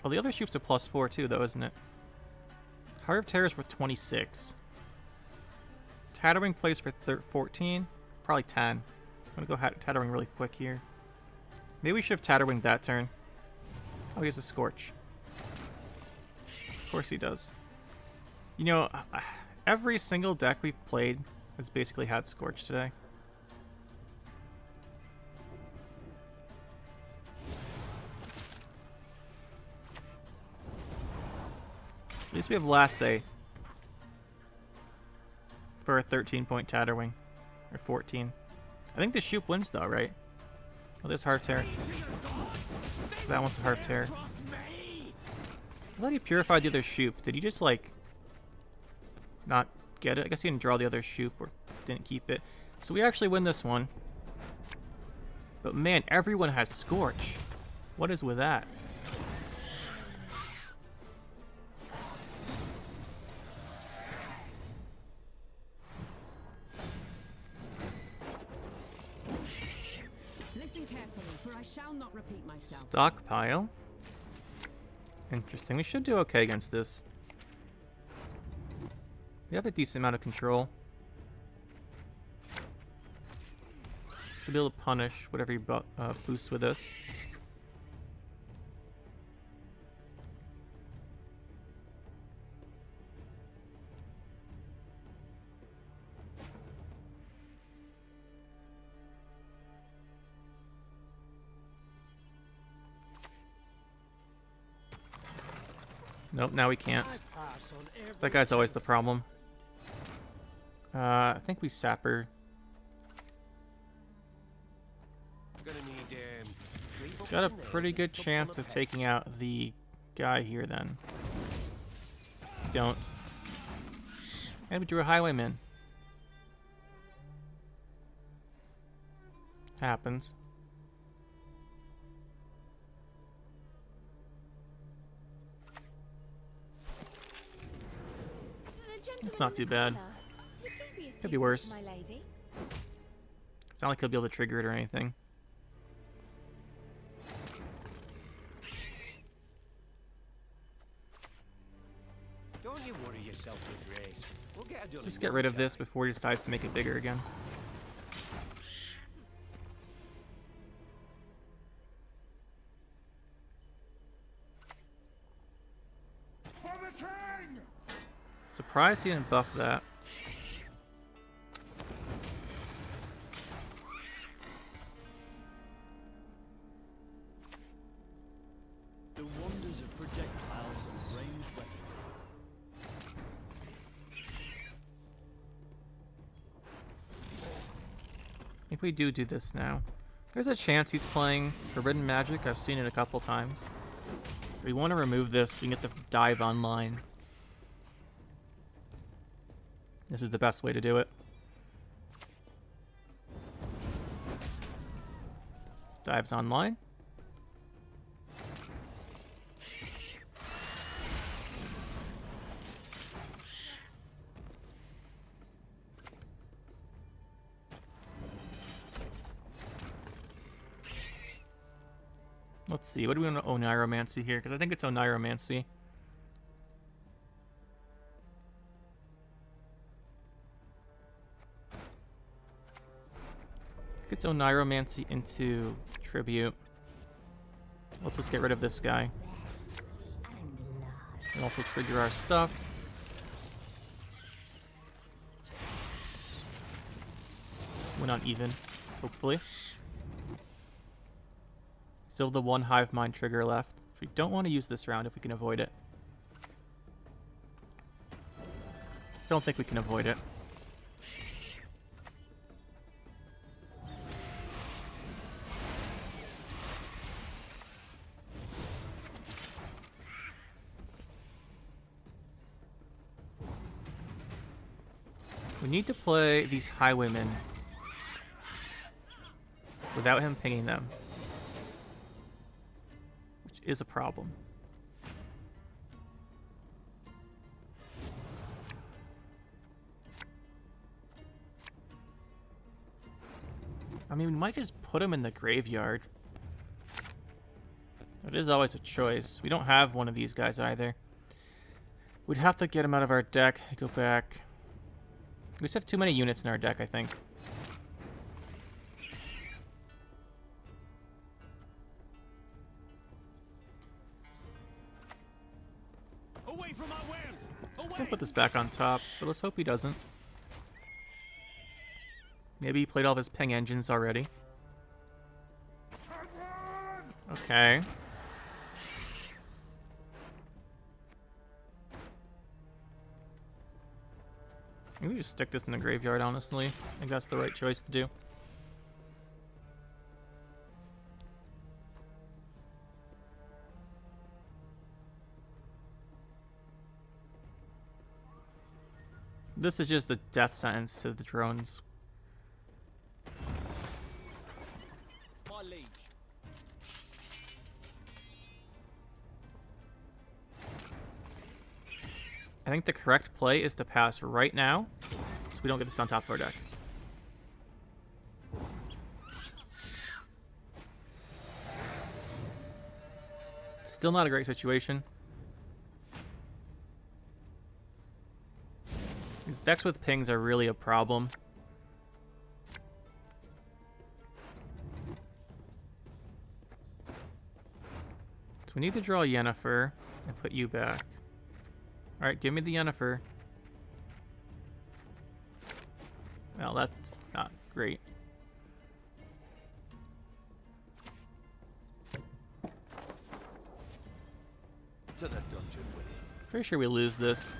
Well, the other Shupe's a +4 too, though, isn't it? Heart of Terror is for 26. Tatterwing plays for 14. Probably 10. I'm gonna go Tatterwing really quick here. Maybe we should have Tatterwing that turn. Oh, he has a Scorch. Of course he does. You know, every single deck we've played has basically had Scorch today. At least we have Last Say for a 13-point Tatterwing. Or 14. I think the Shupe wins though, right? Oh, there's Heart of Terror. So that one's the Heart of Terror. I thought he purified the other Shupe. Did he just, like, not get it? I guess he didn't draw the other Shupe or didn't keep it. So we actually win this one. But man, everyone has Scorch. What is with that? Listen carefully, for I shall not repeat myself. Stockpile. Interesting. We should do okay against this. We have a decent amount of control. Should be able to punish whatever he boosts with us. Nope, now we can't. That guy's always the problem. I think we Sapper. Gonna need 3 buckets Got a of nails pretty and good tub full chance of pegs. taking out the guy here then. Don't. And we drew a Highwayman. Happens. It's not too bad. Could be worse. My lady. It's not like he'll be able to trigger it or anything. Don't you worry yourself with Grace. We'll get her done. Just in get no rid of time. this before he decides to make it bigger again. Surprised he didn't buff that. The wonders of projectiles and ranged weapons. I think we do this now. There's a chance he's playing Forbidden Magic. I've seen it a couple times. We want to remove this. We can get the dive online. This is the best way to do it. Dives online. Let's see. What do we want to Oniromancy here? Because I think it's Oniromancy. Gets Oniromancy into Tribute. Let's just get rid of this guy. And also trigger our stuff. We're not even, hopefully. Still the one Hive Mind trigger left. We don't want to use this round if we can avoid it. Don't think we can avoid it. We need to play these Highwaymen without him pinging them, which is a problem. I mean, we might just put him in the graveyard. It is always a choice. We don't have one of these guys either. We'd have to get him out of our deck. Go back. We just have too many units in our deck, I think. Away from our wares! Let's put this back on top, but let's hope he doesn't. Maybe he played all of his ping engines already. Okay. Maybe we just stick this in the graveyard, honestly. I think that's the right choice to do. This is just a death sentence to the drones. My liege. I think the correct play is to pass right now, so we don't get this on top of our deck. Still not a great situation. These decks with pings are really a problem. So we need to draw Yennefer and put you back. Alright, give me the Yennefer. Well, that's not great. To the dungeon with it. Pretty sure we lose this.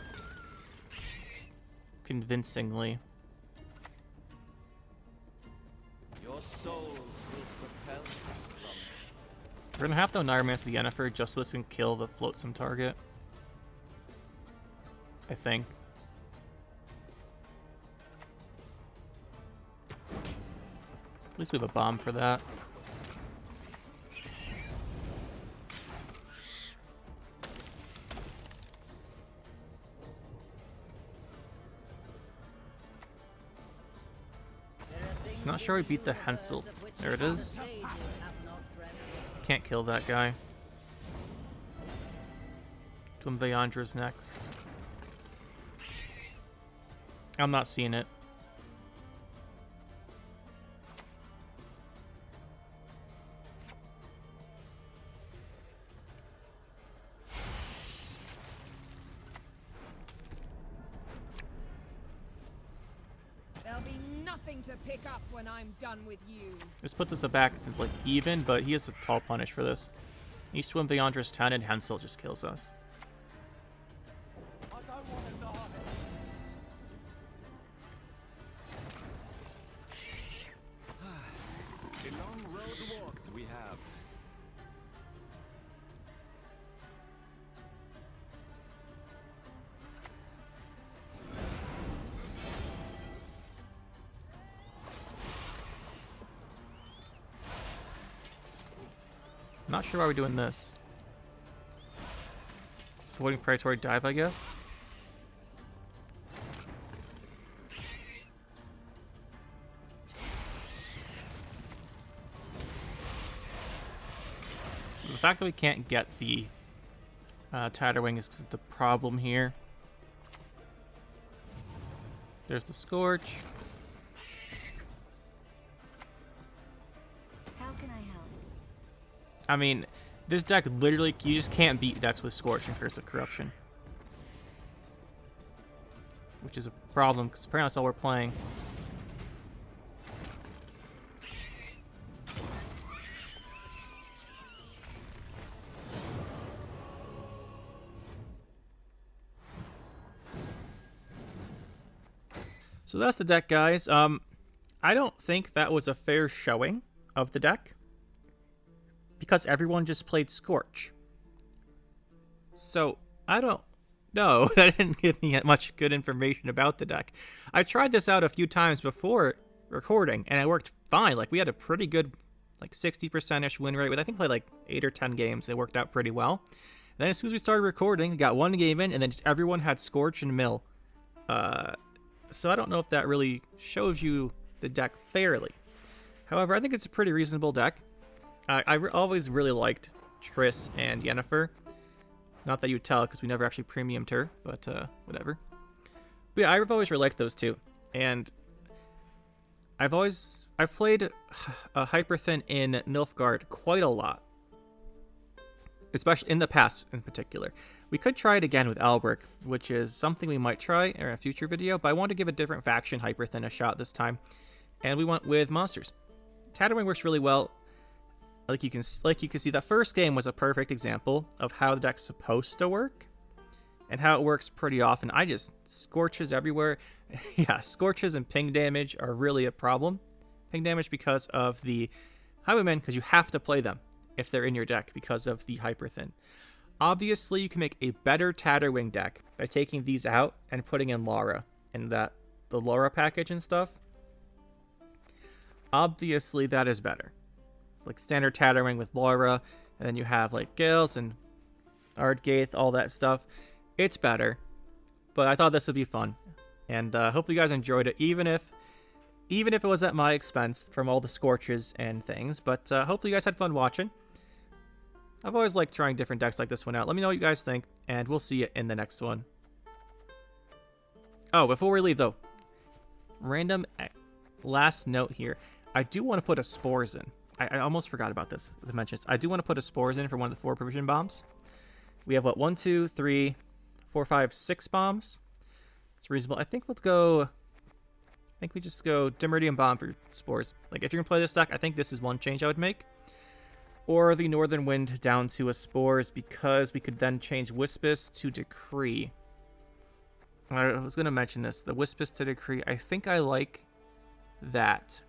Convincingly. Your souls will propel this launch. We're gonna have to Oniromancy the Yennefer just so this can kill the Floatsam target. I think. At least we have a bomb for that. Just not sure we beat the Henselt. There it is. Can't kill that guy. Twin Vayandra's next. I'm not seeing it. There'll be nothing to pick up when I'm done with you. Just put this back to like even, but he has a tall punish for this. Each Twin Vayandra's 10 and Henselt just kills us. I don't want to die. A long road walked we have. Not sure why we're doing this. Avoiding predatory dive, I guess. the fact that we can't get the Tatterwing is the problem here. There's the Scorch. How can I help? I mean, this deck literally, you just can't beat decks with Scorch and Curse of Corruption. Which is a problem, because apparently that's all we're playing. So that's the deck, guys. I don't think that was a fair showing of the deck, because everyone just played Scorch. So, I don't know. That didn't give me much good information about the deck. I tried this out a few times before recording, and it worked fine. Like, we had a pretty good, like, 60%-ish win rate with, I think, played, like, 8 or 10 games. It worked out pretty well. Then as soon as we started recording, we got one game in, and then just everyone had Scorch and Mill. So I don't know if that really shows you the deck fairly. However, I think it's a pretty reasonable deck. I always really liked Triss and Yennefer. Not that you'd tell, because we never actually premiumed her, but whatever. But yeah, I've always really liked those two. And I've played Hyperthin in Nilfgaard quite a lot. Especially in the past, in particular. We could try it again with Albrecht, which is something we might try in a future video, but I want to give a different faction, Hyperthin, a shot this time. And we went with monsters. Tatterwing works really well. Like you can see, that first game was a perfect example of how the deck's supposed to work, and how it works pretty often. Scorches everywhere. Yeah, Scorches and ping damage are really a problem. Ping damage because of the Highwaymen, because you have to play them if they're in your deck because of the Hyperthin. Obviously, you can make a better Tatterwing deck by taking these out and putting in Laura and the Laura package and stuff. Obviously, that is better. Like standard Tatterwing with Laura, and then you have like Gales and Ardgaith, all that stuff. It's better, but I thought this would be fun, and hopefully you guys enjoyed it, even if it was at my expense from all the Scorches and things. But hopefully you guys had fun watching. I've always liked trying different decks like this one out. Let me know what you guys think, and we'll see you in the next one. Oh, before we leave, though, random last note here. I do want to put a Spores in. I almost forgot about this, the mentions. I do want to put a Spores in for one of the 4 provision bombs. We have, what, 1, 2, 3, 4, 5, 6 bombs? It's reasonable. I think we just go Temerian bomb for Spores. Like, if you're going to play this deck, I think this is one change I would make. Or the Northern Wind down to a Spores, because we could then change Wispus to Decree. I was going to mention this. The Wispus to Decree, I think I like that.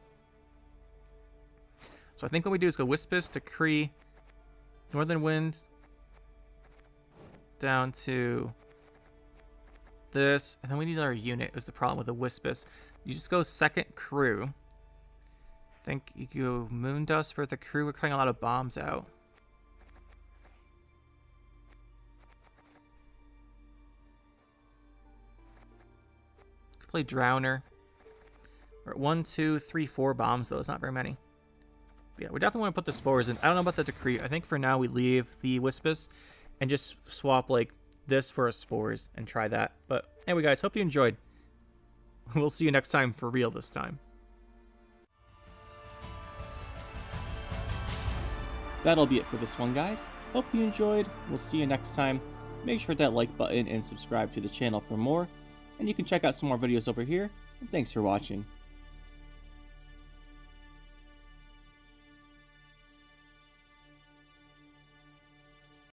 So I think what we do is go Wispus, Decree, Northern Wind, down to this. And then we need our unit, is the problem with the Wispus. You just go second crew. I think you go Moondust for the crew. We're cutting a lot of bombs out. Play Drowner. We're at 1, 2, 3, 4 bombs, though. It's not very many. But yeah, we definitely want to put the Spores in. I don't know about the Decree. I think for now we leave the Wispus and just swap like this for a Spores and try that. But anyway, guys, hope you enjoyed. We'll see you next time for real this time. That'll be it for this one, guys. Hope you enjoyed. We'll see you next time. Make sure to hit that like button and subscribe to the channel for more. And you can check out some more videos over here. And thanks for watching.